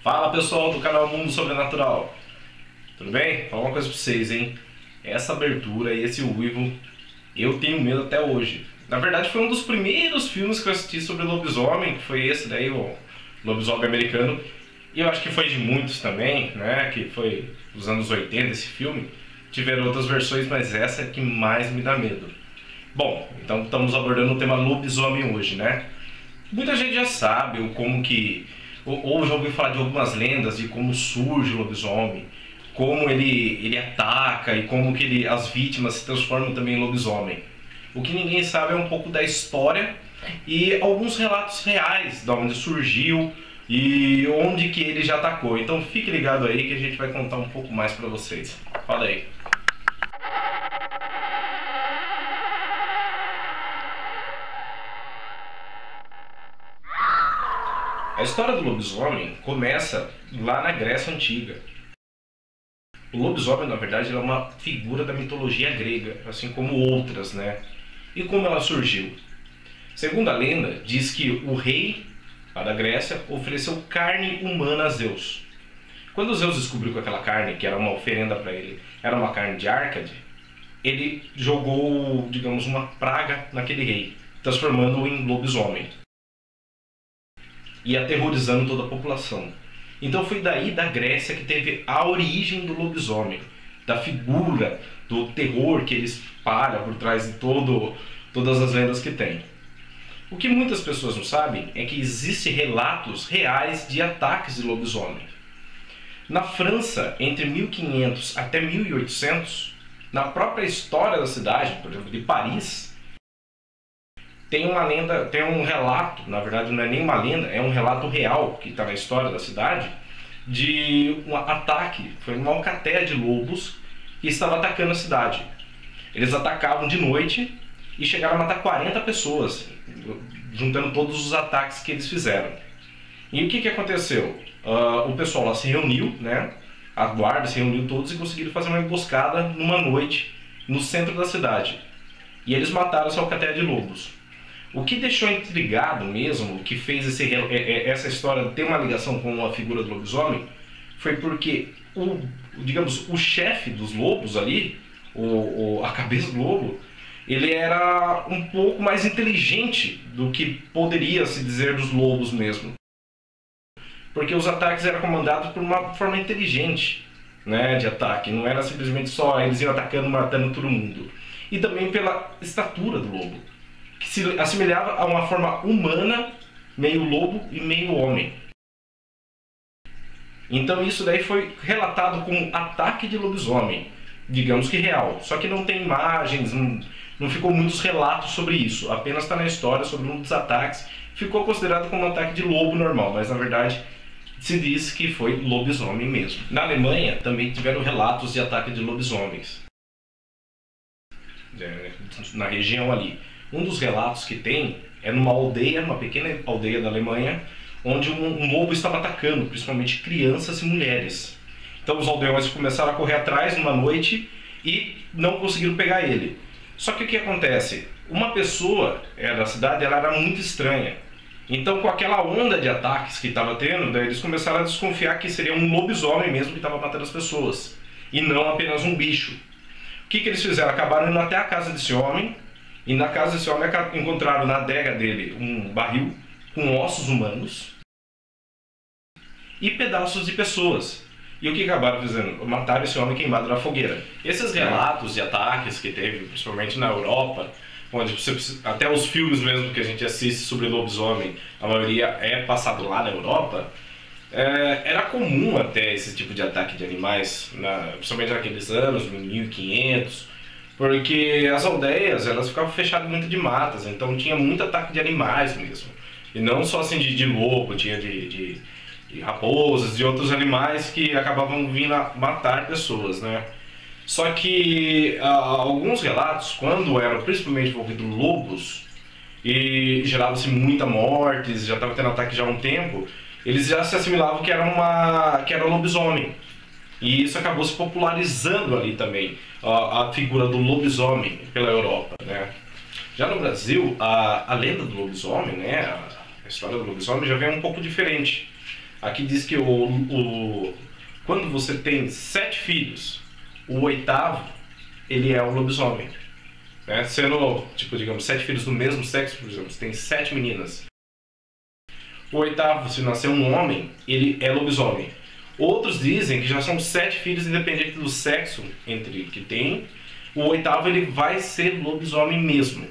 Fala pessoal do canal Mundo Sobrenatural, tudo bem? Vou falar uma coisa pra vocês, hein? Essa abertura e esse uivo, eu tenho medo até hoje. Na verdade foi um dos primeiros filmes que eu assisti sobre lobisomem, que foi esse daí, o Lobisomem Americano. E eu acho que foi de muitos também, né? Que foi dos anos 80 esse filme. Tiveram outras versões, mas essa é que mais me dá medo. Bom, então estamos abordando o tema lobisomem hoje, né? Muita gente já sabe o como que... ou já ouviu falar de algumas lendas de como surge o lobisomem, como ele ataca e como que as vítimas se transformam também em lobisomem. O que ninguém sabe é um pouco da história e alguns relatos reais de onde surgiu e onde que ele já atacou. Então fique ligado aí que a gente vai contar um pouco mais pra vocês. Fala aí. A história do lobisomem começa lá na Grécia Antiga. O lobisomem, na verdade, é uma figura da mitologia grega, assim como outras, né? E como ela surgiu? Segundo a lenda, diz que o rei lá da Grécia ofereceu carne humana a Zeus. Quando Zeus descobriu que aquela carne, que era uma oferenda para ele, era uma carne de Árcade, ele jogou, digamos, uma praga naquele rei, transformando-o em lobisomem e aterrorizando toda a população. Então foi daí da Grécia que teve a origem do lobisomem, da figura, do terror que ele espalha por trás de todas as lendas que tem. O que muitas pessoas não sabem é que existem relatos reais de ataques de lobisomem. Na França, entre 1500 até 1800, na própria história da cidade, por exemplo, de Paris, tem uma lenda, tem um relato, na verdade não é nem uma lenda, é um relato real que está na história da cidade, de um ataque, foi uma alcateia de lobos que estava atacando a cidade. Eles atacavam de noite e chegaram a matar 40 pessoas, juntando todos os ataques que eles fizeram. E o que aconteceu? O pessoal lá se reuniu, né? A guarda se reuniu todos e conseguiram fazer uma emboscada numa noite no centro da cidade. E eles mataram essa alcateia de lobos. O que deixou intrigado mesmo, o que fez essa história ter uma ligação com a figura do lobisomem, foi porque digamos, o chefe dos lobos ali, a cabeça do lobo, ele era um pouco mais inteligente do que poderia se dizer dos lobos mesmo. Porque os ataques eram comandados por uma forma inteligente, né, de ataque, não era simplesmente só eles iam atacando, matando todo mundo. E também pela estatura do lobo, que se assemelhava a uma forma humana, meio lobo e meio homem. Então isso daí foi relatado como ataque de lobisomem, digamos que real. Só que não tem imagens, não ficou muitos relatos sobre isso. Apenas está na história sobre um dos ataques. Ficou considerado como um ataque de lobo normal, mas na verdade se diz que foi lobisomem mesmo. Na Alemanha também tiveram relatos de ataque de lobisomens, na região ali. Um dos relatos que tem é numa aldeia, uma pequena aldeia da Alemanha, onde um lobo estava atacando, principalmente crianças e mulheres. Então os aldeões começaram a correr atrás numa noite e não conseguiram pegar ele. Só que o que acontece? Uma pessoa da cidade, ela era muito estranha. Então com aquela onda de ataques que estava tendo, daí eles começaram a desconfiar que seria um lobisomem mesmo que estava matando as pessoas, e não apenas um bicho. O que eles fizeram? Acabaram indo até a casa desse homem, e na casa desse homem encontraram na adega dele um barril com ossos humanos e pedaços de pessoas. E o que acabaram fazendo? Mataram esse homem queimado na fogueira. Esses relatos de ataques que teve, principalmente na Europa, onde até os filmes mesmo que a gente assiste sobre lobisomem, a maioria é passado lá na Europa, era comum até esse tipo de ataque de animais, principalmente naqueles anos, 1500, porque as aldeias, elas ficavam fechadas muito de matas, então tinha muito ataque de animais mesmo. E não só assim de lobo, tinha de raposas, de outros animais que acabavam vindo a matar pessoas, né? Só que alguns relatos, quando eram principalmente envolvidos lobos, e gerava-se muita morte, já estava tendo ataque já há um tempo, eles já se assimilavam que era lobisomem. E isso acabou se popularizando ali também, a figura do lobisomem pela Europa, né? Já no Brasil, a lenda do lobisomem, né, a história do lobisomem já vem um pouco diferente. Aqui diz que quando você tem 7 filhos, o 8º, ele é um lobisomem. Né? Sendo, tipo, digamos, 7 filhos do mesmo sexo, por exemplo, você tem 7 meninas. O 8º, se nascer um homem, ele é lobisomem. Outros dizem que já são 7 filhos, independente do sexo entre que tem. O 8º, ele vai ser lobisomem mesmo.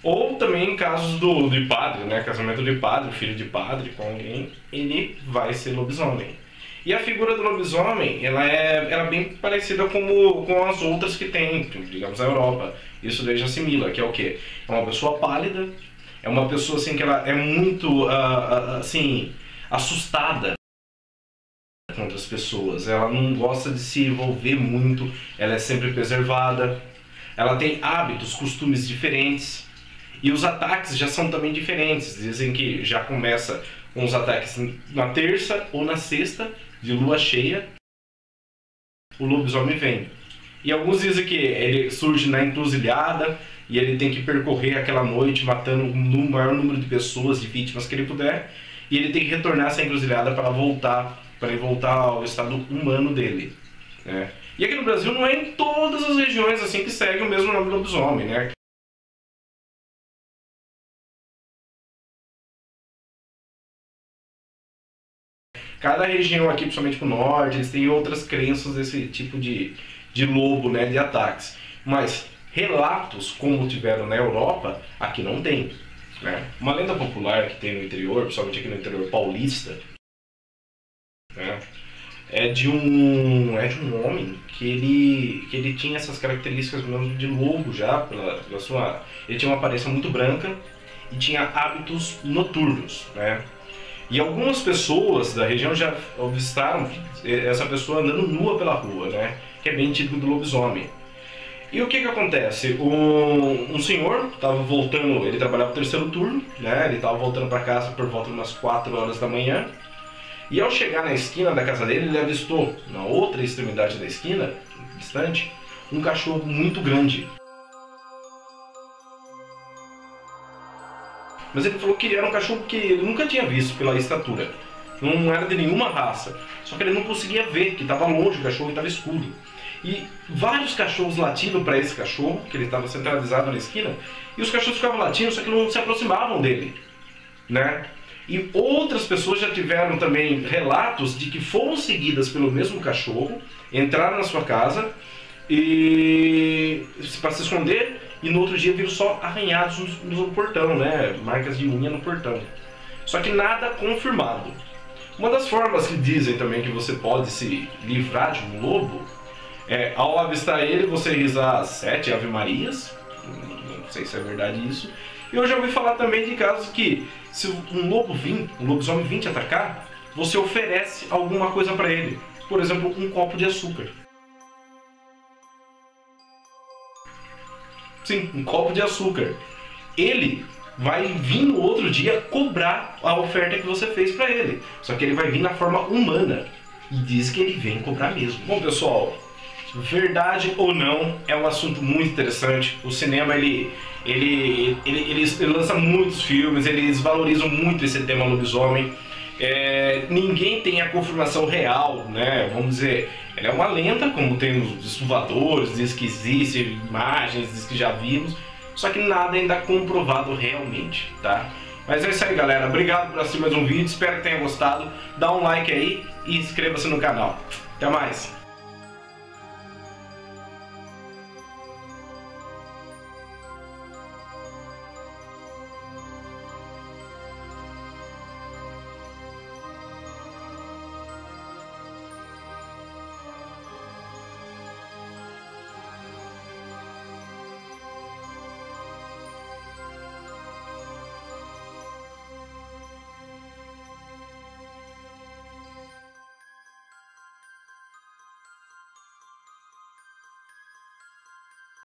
Ou também em casos de padre, né? Casamento de padre, filho de padre com alguém, ele vai ser lobisomem. E a figura do lobisomem, ela é bem parecida com as outras que tem, digamos, na Europa. Isso daí já assimila, que é o quê? É uma pessoa pálida, é uma pessoa assim que ela é muito assim, assustada com outras pessoas. Ela não gosta de se envolver muito, ela é sempre preservada, ela tem hábitos, costumes diferentes. E os ataques já são também diferentes. Dizem que já começa com os ataques na terça ou na sexta, de lua cheia, o lobisomem vem. E alguns dizem que ele surge na encruzilhada e ele tem que percorrer aquela noite matando o maior número de pessoas, de vítimas que ele puder, e ele tem que retornar essa encruzilhada para ele voltar ao estado humano dele, né? E aqui no Brasil não é em todas as regiões assim que segue o mesmo nome do lobisomem, né? Cada região aqui, principalmente pro norte, eles têm outras crenças desse tipo de lobo, né, de ataques. Mas relatos como tiveram na Europa, aqui não tem, né? Uma lenda popular que tem no interior, principalmente aqui no interior paulista, né, é de um homem que ele tinha essas características mesmo de lobo já, pela sua... Ele tinha uma aparência muito branca e tinha hábitos noturnos, né? E algumas pessoas da região já avistaram essa pessoa andando nua pela rua, né? Que é bem típico do lobisomem. E o que acontece? Um senhor estava voltando, ele trabalhava o 3º turno, né? Ele estava voltando para casa por volta de umas 4 horas da manhã. E ao chegar na esquina da casa dele, ele avistou, na outra extremidade da esquina, distante, um cachorro muito grande. Mas ele falou que era um cachorro que ele nunca tinha visto pela estatura. Não era de nenhuma raça. Só que ele não conseguia ver, que estava longe, o cachorro estava escuro. E vários cachorros latindo para esse cachorro, que ele estava centralizado na esquina, e os cachorros ficavam latindo, só que não se aproximavam dele, né? E outras pessoas já tiveram também relatos de que foram seguidas pelo mesmo cachorro, entraram na sua casa e para se esconder, e no outro dia viram só arranhados no portão, né? Marcas de unha no portão. Só que nada confirmado. Uma das formas que dizem também que você pode se livrar de um lobo é, ao avistar ele, você rezar 7 Ave Marias. Não sei se é verdade isso. E eu já ouvi falar também de casos que, se um lobisomem vir te atacar, você oferece alguma coisa para ele. Por exemplo, um copo de açúcar. Sim, um copo de açúcar. Ele vai vir no outro dia cobrar a oferta que você fez para ele. Só que ele vai vir na forma humana. E diz que ele vem cobrar mesmo. Bom, pessoal, verdade ou não, é um assunto muito interessante. O cinema, ele lança muitos filmes, eles valorizam muito esse tema lobisomem. Ninguém tem a confirmação real, né? Vamos dizer, ela é uma lenda, como tem os estuvadores, diz que existem imagens, diz que já vimos, só que nada ainda comprovado realmente, tá? Mas é isso aí, galera. Obrigado por assistir mais um vídeo, espero que tenha gostado. Dá um like aí e inscreva-se no canal. Até mais!